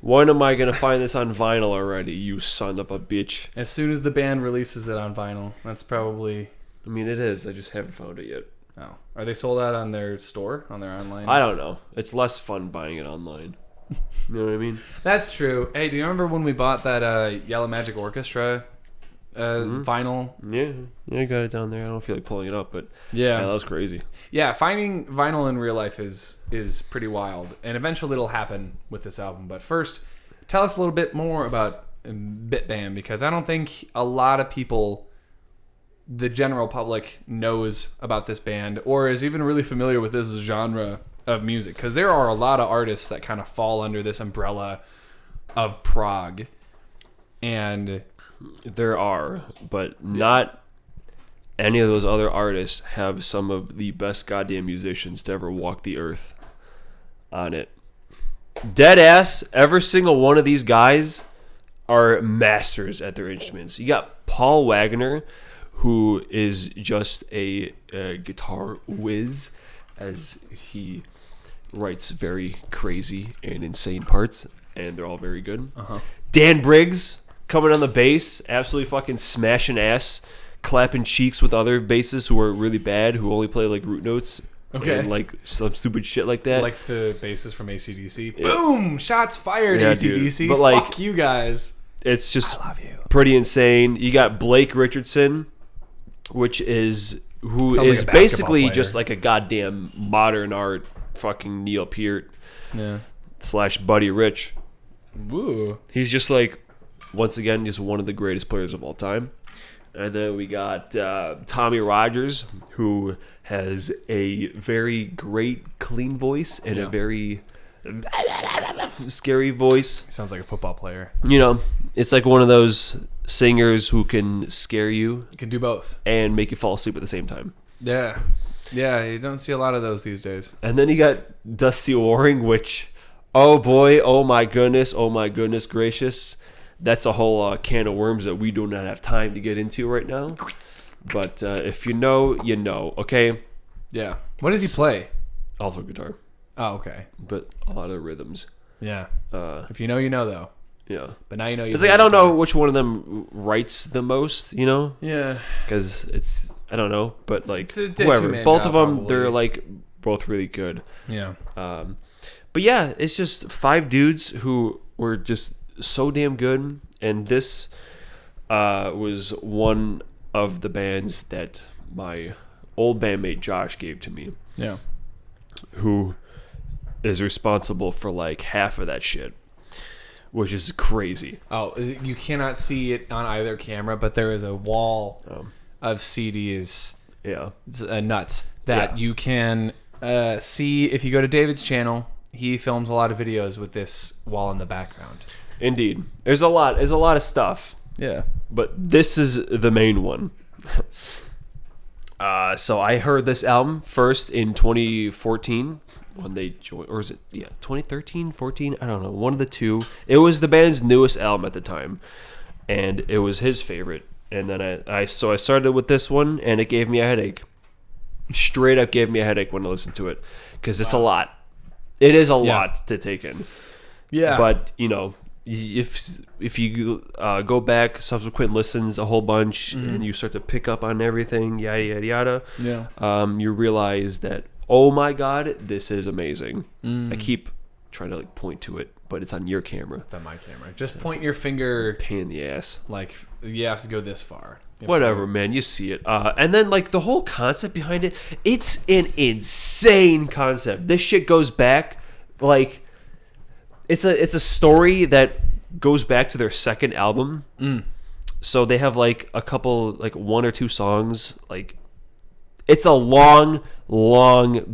When am I going to find this on vinyl already, you son of a bitch? As soon as the band releases it on vinyl. That's probably... I mean, it is. I just haven't found it yet. Oh. Are they sold out on their store? On their online? I don't know. It's less fun buying it online. You know what I mean? That's true. Hey, do you remember when we bought that Yellow Magic Orchestra vinyl? Yeah, I got it down there. I don't feel like pulling it up, but yeah, that was crazy. Yeah, finding vinyl in real life is pretty wild, and eventually it'll happen with this album. But first, tell us a little bit more about Bitbam, because I don't think a lot of people, the general public, knows about this band or is even really familiar with this genre of music, because there are a lot of artists that kind of fall under this umbrella of prog, and there are, but not any of those other artists have some of the best goddamn musicians to ever walk the earth on it. Dead ass, every single one of these guys are masters at their instruments. You got Paul Wagner, who is just a guitar whiz, as he writes very crazy and insane parts, and they're all very good. Dan Briggs coming on the bass, absolutely fucking smashing ass, clapping cheeks with other bassists who are really bad, who only play like root notes. Okay. And like some stupid shit like that. Like the bassist from AC/DC. Yeah. Boom! Shots fired, yeah, AC/DC. But like, fuck you guys. It's just I love you. Pretty insane. You got Blake Richardson, which is Sounds is like basically player. just like a goddamn modern art fucking Neil Peart / Buddy Rich. Woo. He's just like, once again, just one of the greatest players of all time. And then we got Tommy Rogers, who has a very great clean voice and a very scary voice. He sounds like a football player. You know, it's like one of those singers who can scare you. You can do both. And make you fall asleep at the same time. Yeah. Yeah, you don't see a lot of those these days. And then you got Dusty Waring, which, oh boy, oh my goodness gracious. That's a whole can of worms that we do not have time to get into right now. But if you know, you know, okay? Yeah. What does he play? Alto guitar. Oh, okay. But a lot of rhythms. Yeah. If you know, you know, though. Yeah. But now you know. It's like, I don't know which one of them writes the most, you know? Yeah. Because it's, I don't know, but like, it's a whoever. Both of them, probably. they're like both really good. Yeah. But yeah, it's just 5 dudes who were just so damn good. And this was one of the bands that my old bandmate Josh gave to me. Yeah. Who is responsible for like half of that shit, which is crazy. Oh, you cannot see it on either camera, but there is a wall of CDs. Yeah. It's, nuts that you can see if you go to David's channel. He films a lot of videos with this wall in the background. Indeed. There's a lot of stuff. Yeah. But this is the main one. So I heard this album first in 2014 when they joined, or is it 2013, 14? I don't know, one of the two. It was the band's newest album at the time, and it was his favorite. And then I started with this one, and it gave me a headache. Straight up gave me a headache when I listened to it, because it's a lot. It is a lot to take in. Yeah. But you know, if you go back subsequent listens a whole bunch and you start to pick up on everything, yada yada yada, you realize that, oh my god, this is amazing. I keep trying to like point to it, but it's on your camera. It's on my camera. Just point your finger. Pain in the ass. Like, you have to go this far. Whatever, man. You see it. And then like the whole concept behind it, it's an insane concept. This shit goes back like, it's a story that goes back to their second album. So they have like a couple, like 1 or 2 songs. Like, it's a long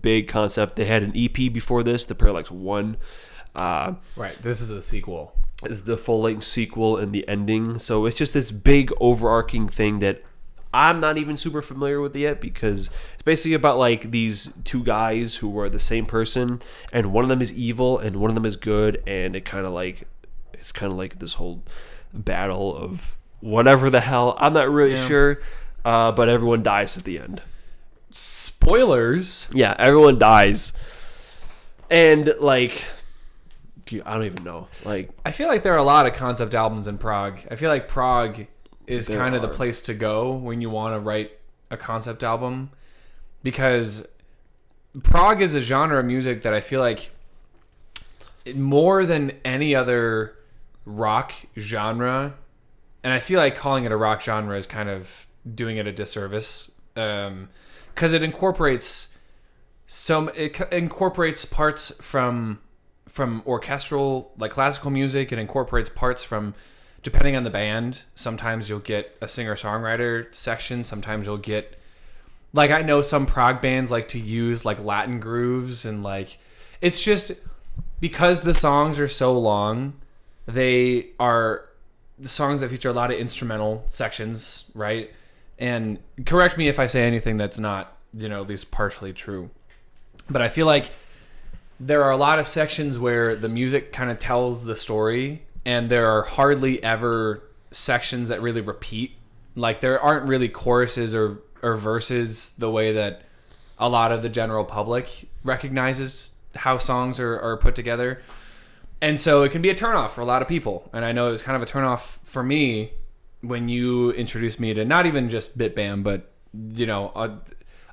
big concept. They had an EP before this, the Parallax I. Right. This is the sequel. Is the full-length sequel and the ending. So it's just this big overarching thing that I'm not even super familiar with yet, because it's basically about like these 2 guys who are the same person, and one of them is evil and one of them is good, and it's kind of like this whole battle of whatever the hell. I'm not really sure, but everyone dies at the end. Spoilers. Yeah, everyone dies. And like, I don't even know. Like, I feel like there are a lot of concept albums in Prog. I feel like Prog is There kind of the are. place to go when you want to write a concept album, because Prog is a genre of music that I feel like more than any other rock genre, and I feel like calling it a rock genre is kind of doing it a disservice, because it incorporates parts from orchestral, like classical music. It incorporates parts from, depending on the band, sometimes you'll get a singer-songwriter section, sometimes you'll get, like, I know some prog bands like to use like Latin grooves, and like, it's just because the songs are so long, they are the songs that feature a lot of instrumental sections, right? And correct me if I say anything that's not, at least partially true, but I feel like there are a lot of sections where the music kind of tells the story, and there are hardly ever sections that really repeat. Like, there aren't really choruses or verses the way that a lot of the general public recognizes how songs are put together. And so it can be a turnoff for a lot of people. And I know it was kind of a turnoff for me when you introduced me to not even just Bit Bam, but,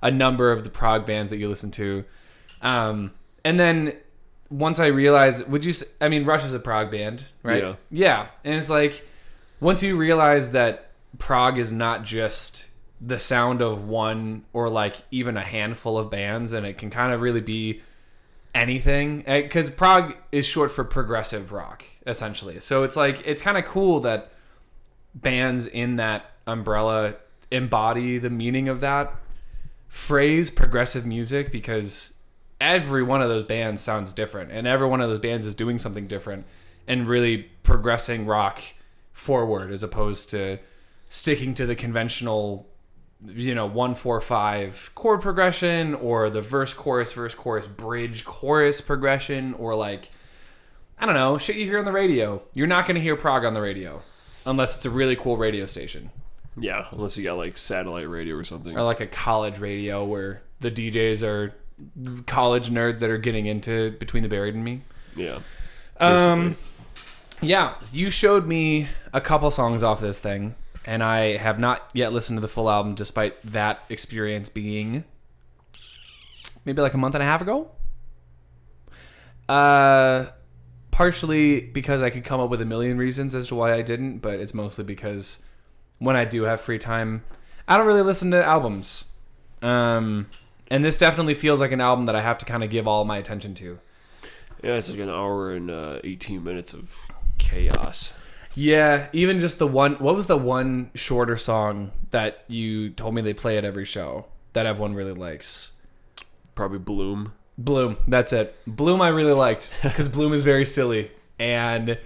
a number of the prog bands that you listen to. And then once I realized, Rush is a prog band, right? Yeah. Yeah. And it's like, once you realize that prog is not just the sound of one or like even a handful of bands, and it can kind of really be anything, because prog is short for progressive rock, essentially. So it's like, it's kind of cool that bands in that umbrella embody the meaning of that phrase, progressive music, because every one of those bands sounds different, and every one of those bands is doing something different and really progressing rock forward, as opposed to sticking to the conventional 1-4-5 chord progression, or the verse chorus bridge chorus progression, or like, I don't know, shit you hear on the radio. You're not going to hear prog on the radio unless it's a really cool radio station, yeah, unless you got like satellite radio or something. or like a college radio where the DJs are college nerds that are getting into Between the Buried and Me. Yeah. Yeah, you showed me a couple songs off this thing, and I have not yet listened to the full album, despite that experience being maybe like a month and a half ago. Partially because I could come up with a million reasons as to why I didn't, but it's mostly because when I do have free time, I don't really listen to albums. And this definitely feels like an album that I have to kind of give all my attention to. Yeah, it's like an hour and 18 minutes of chaos. Yeah, even just the one... What was the one shorter song that you told me they play at every show that everyone really likes? Probably Bloom. Bloom, that's it. Bloom I really liked, because Bloom is very silly, and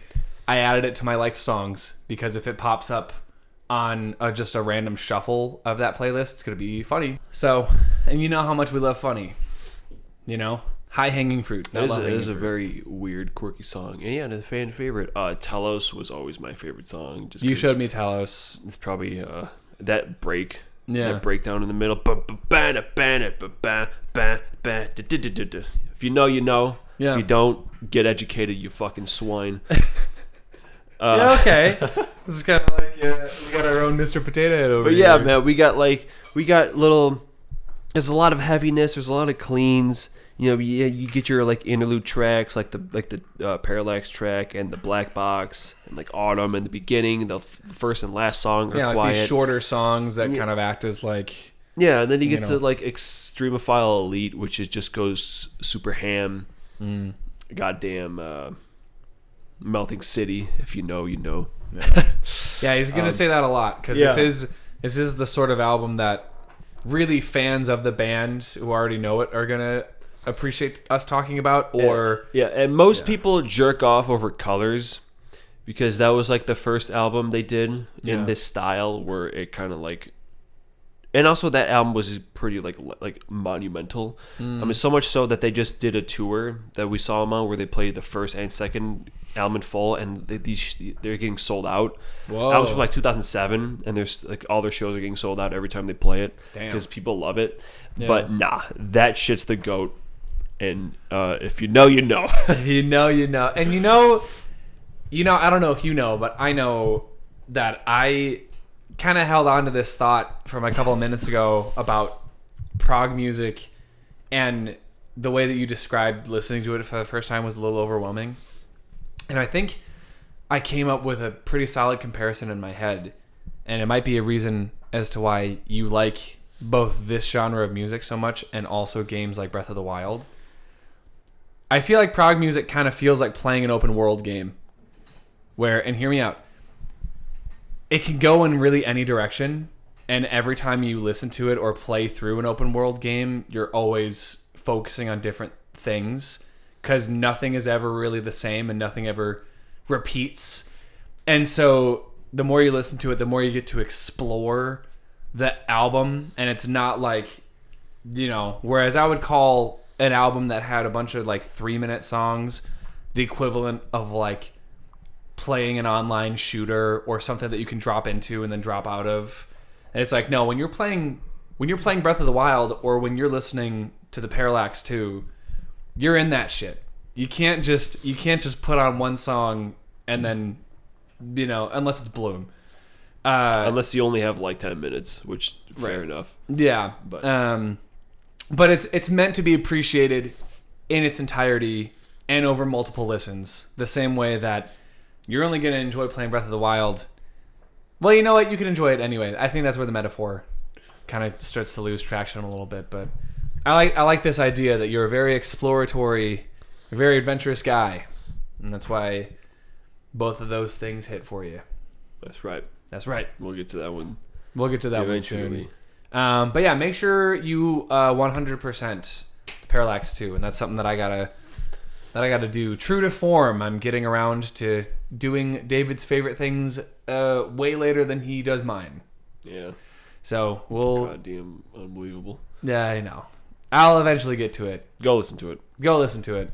I added it to my liked songs, because if it pops up on just a random shuffle of that playlist, it's going to be funny. So, and you know how much we love funny. High-hanging fruit. It is a very weird, quirky song. And yeah, and a fan favorite. Telos was always my favorite song. You showed me Talos. It's probably that break. Yeah. That breakdown in the middle. If you know, you know. Yeah. If you don't, get educated, you fucking swine. Yeah, okay. This is kind of like, we got our own Mr. Potato Head over But here. yeah, man, we got little... There's a lot of heaviness. There's a lot of cleans. You get your like interlude tracks, like the Parallax track and the Black Box, and like Autumn in the beginning. The first and last song are like quiet. these shorter songs that kind of act as like... Yeah, and then you get to like Extremophile Elite, which just goes super ham. Goddamn Melting City. If you know, you know. Yeah, he's gonna say that a lot, because this is the sort of album that really fans of the band who already know it are gonna appreciate us talking about. Or and most people jerk off over Colors, because that was like the first album they did in this style, where it kind of like... And also that album was pretty like monumental. I mean, so much so that they just did a tour that we saw them on, where they played the first and second album in full, and they're getting sold out. Whoa. That was from like 2007, and there's like all their shows are getting sold out every time they play it, Damn. because people love it. Yeah. But nah, that shit's the GOAT. And if you know, you know. If you know, you know. And you know, I don't know if you know, but I know that I kind of held on to this thought from a couple of minutes ago about prog music, and the way that you described listening to it for the first time was a little overwhelming. And I think I came up with a pretty solid comparison in my head, and it might be a reason as to why you like both this genre of music so much and also games like Breath of the Wild. I feel like prog music kind of feels like playing an open world game where, and hear me out, it can go in really any direction, and every time you listen to it or play through an open world game, you're always focusing on different things because nothing is ever really the same and nothing ever repeats. And so the more you listen to it, the more you get to explore the album, and it's not like, whereas I would call an album that had a bunch of like 3-minute songs the equivalent of like playing an online shooter or something that you can drop into and then drop out of. And it's like, no, when you're playing Breath of the Wild, or when you're listening to the Parallax II, you're in that shit. You can't just put on one song and then, unless it's Bloom. Unless you only have like 10 minutes, which fair enough. Yeah. But it's meant to be appreciated in its entirety and over multiple listens. The same way that you're only going to enjoy playing Breath of the Wild. Well, you know what? You can enjoy it anyway. I think that's where the metaphor kind of starts to lose traction a little bit. But I like this idea that you're a very exploratory, very adventurous guy. And that's why both of those things hit for you. That's right. That's right. We'll get to that one. We'll get to that one soon. But yeah, make sure you 100% Parallax 2, and that's something that I gotta do. True to form, I'm getting around to doing David's favorite things way later than he does mine. Yeah. So we'll. Goddamn unbelievable. Yeah, I know. I'll eventually get to it. Go listen to it. Go listen to it.